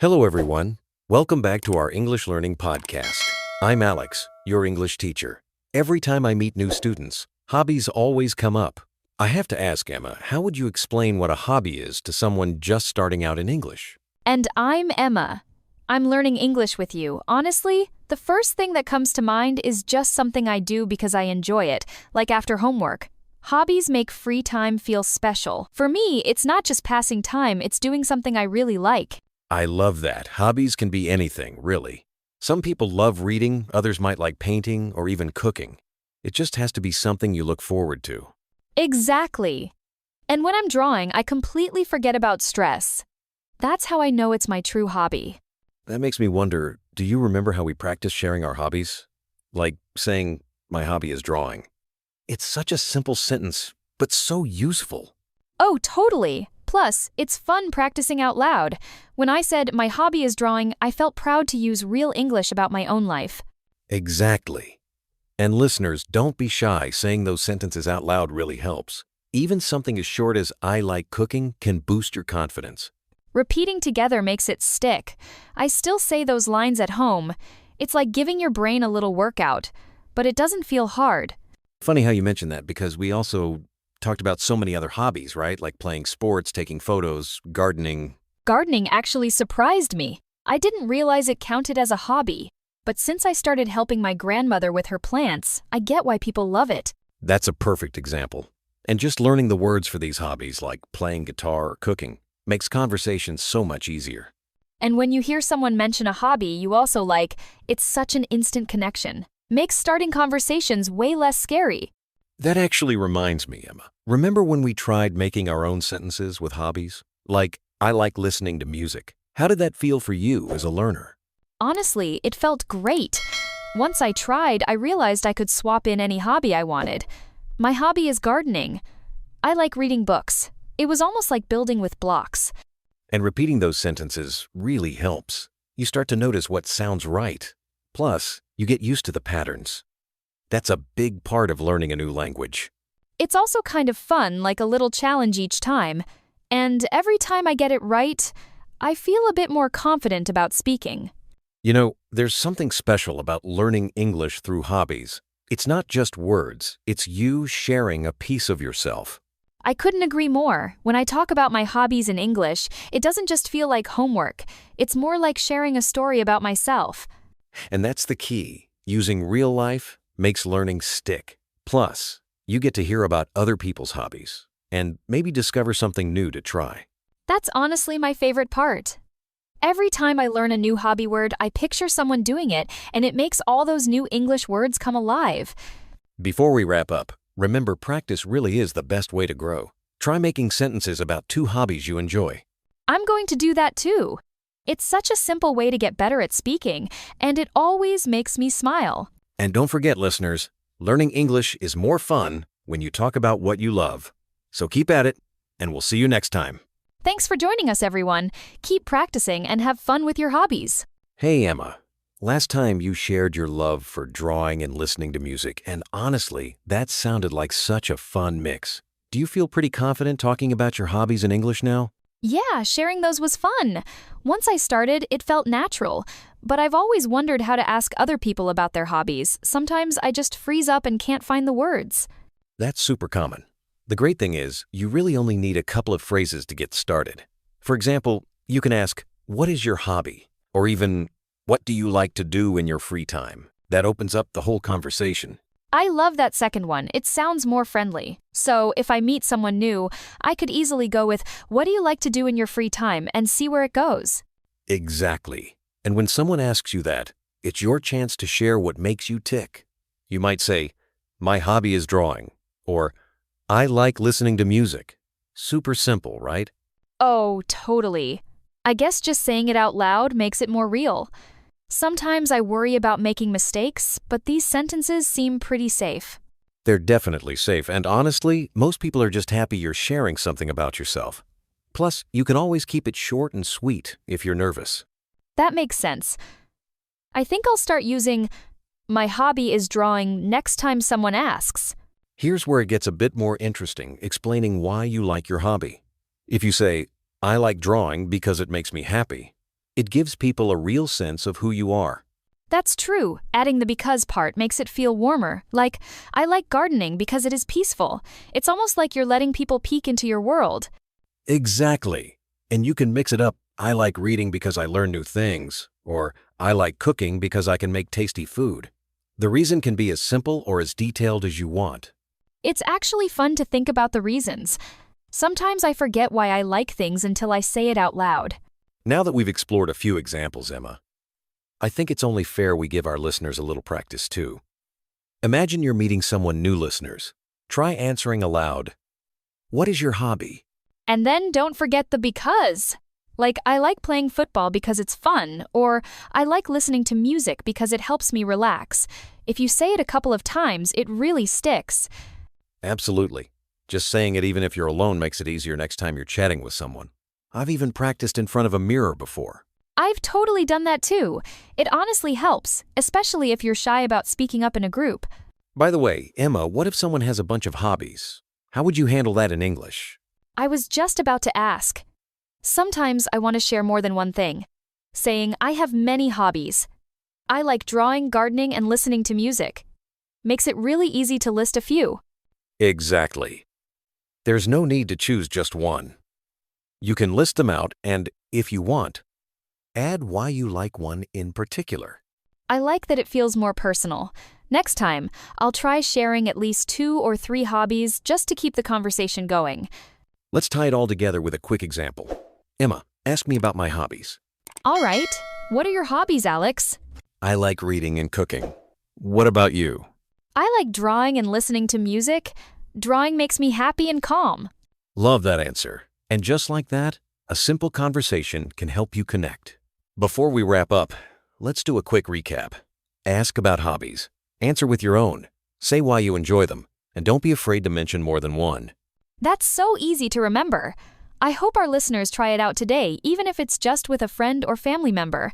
Hello, everyone. Welcome back to our English Learning Podcast. I'm Alex, your English teacher. Every time I meet new students, hobbies always come up. I have to ask, Emma, how would you explain what a hobby is to someone just starting out in English? And I'm Emma. I'm learning English with you. Honestly, the first thing that comes to mind is just something I do because I enjoy it, like after homework. Hobbies make free time feel special. For me, it's not just passing time, it's doing something I really like. I love that. Hobbies can be anything, really. Some people love reading, others might like painting or even cooking. It just has to be something you look forward to. Exactly. And when I'm drawing, I completely forget about stress. That's how I know it's my true hobby. That makes me wonder, do you remember how we practiced sharing our hobbies? Like saying, my hobby is drawing. It's such a simple sentence, but so useful. Oh, totally. Plus, it's fun practicing out loud. When I said my hobby is drawing, I felt proud to use real English about my own life. Exactly. And listeners, don't be shy. Saying those sentences out loud really helps. Even something as short as I like cooking can boost your confidence. Repeating together makes it stick. I still say those lines at home. It's like giving your brain a little workout, but it doesn't feel hard. Funny how you mention that because we also talked about so many other hobbies, right? Like playing sports, taking photos, gardening. Gardening actually surprised me. I didn't realize it counted as a hobby. But since I started helping my grandmother with her plants, I get why people love it. That's a perfect example. And just learning the words for these hobbies, like playing guitar or cooking, makes conversation so much easier. And when you hear someone mention a hobby you also like, it's such an instant connection. Makes starting conversations way less scary. That actually reminds me, Emma. Remember when we tried making our own sentences with hobbies? Like, I like listening to music. How did that feel for you as a learner? Honestly, it felt great. Once I tried, I realized I could swap in any hobby I wanted. My hobby is gardening. I like reading books. It was almost like building with blocks. And repeating those sentences really helps. You start to notice what sounds right. Plus, you get used to the patterns. That's a big part of learning a new language. It's also kind of fun, like a little challenge each time. And every time I get it right, I feel a bit more confident about speaking. You know, there's something special about learning English through hobbies. It's not just words, it's you sharing a piece of yourself. I couldn't agree more. When I talk about my hobbies in English, it doesn't just feel like homework. It's more like sharing a story about myself. And that's the key. Using real life makes learning stick. Plus, you get to hear about other people's hobbies and maybe discover something new to try. That's honestly my favorite part. Every time I learn a new hobby word, I picture someone doing it, and it makes all those new English words come alive. Before we wrap up, remember practice really is the best way to grow. Try making sentences about two hobbies you enjoy. I'm going to do that too. It's such a simple way to get better at speaking, and it always makes me smile. And don't forget, listeners, learning English is more fun when you talk about what you love. So keep at it, and we'll see you next time. Thanks for joining us, everyone. Keep practicing and have fun with your hobbies. Hey, Emma. Last time you shared your love for drawing and listening to music, and honestly, that sounded like such a fun mix. Do you feel pretty confident talking about your hobbies in English now? Yeah, sharing those was fun. Once I started, it felt natural. But I've always wondered how to ask other people about their hobbies. Sometimes I just freeze up and can't find the words. That's super common. The great thing is, you really only need a couple of phrases to get started. For example, you can ask, what is your hobby? Or even, what do you like to do in your free time? That opens up the whole conversation. I love that second one. It sounds more friendly. So if I meet someone new, I could easily go with, what do you like to do in your free time, and see where it goes. Exactly. And when someone asks you that, it's your chance to share what makes you tick. You might say, my hobby is drawing, or I like listening to music. Super simple, right? Oh, totally. I guess just saying it out loud makes it more real. Sometimes I worry about making mistakes, but these sentences seem pretty safe. They're definitely safe, and honestly, most people are just happy you're sharing something about yourself. Plus, you can always keep it short and sweet if you're nervous. That makes sense. I think I'll start using, my hobby is drawing next time someone asks. Here's where it gets a bit more interesting, explaining why you like your hobby. If you say, I like drawing because it makes me happy, It gives people a real sense of who you are. That's true. Adding the because part makes it feel warmer. Like, I like gardening because it is peaceful. It's almost like you're letting people peek into your world. Exactly. And you can mix it up. I like reading because I learn new things, or I like cooking because I can make tasty food. The reason can be as simple or as detailed as you want. It's actually fun to think about the reasons. Sometimes I forget why I like things until I say it out loud. Now that we've explored a few examples, Emma, I think it's only fair we give our listeners a little practice too. Imagine you're meeting someone new, listeners. Try answering aloud, "What is your hobby?" And then don't forget the because. Like, I like playing football because it's fun, or I like listening to music because it helps me relax. If you say it a couple of times, it really sticks. Absolutely. Just saying it even if you're alone makes it easier next time you're chatting with someone. I've even practiced in front of a mirror before. I've totally done that too. It honestly helps, especially if you're shy about speaking up in a group. By the way, Emma, what if someone has a bunch of hobbies? How would you handle that in English? I was just about to ask. Sometimes I want to share more than one thing. Saying, I have many hobbies. I like drawing, gardening, and listening to music. Makes it really easy to list a few. Exactly. There's no need to choose just one. You can list them out and, if you want, add why you like one in particular. I like that it feels more personal. Next time, I'll try sharing at least 2 or 3 hobbies just to keep the conversation going. Let's tie it all together with a quick example. Emma, ask me about my hobbies. All right. What are your hobbies, Alex? I like reading and cooking. What about you? I like drawing and listening to music. Drawing makes me happy and calm. Love that answer. And just like that, a simple conversation can help you connect. Before we wrap up, let's do a quick recap. Ask about hobbies. Answer with your own. Say why you enjoy them. And don't be afraid to mention more than one. That's so easy to remember. I hope our listeners try it out today, even if it's just with a friend or family member.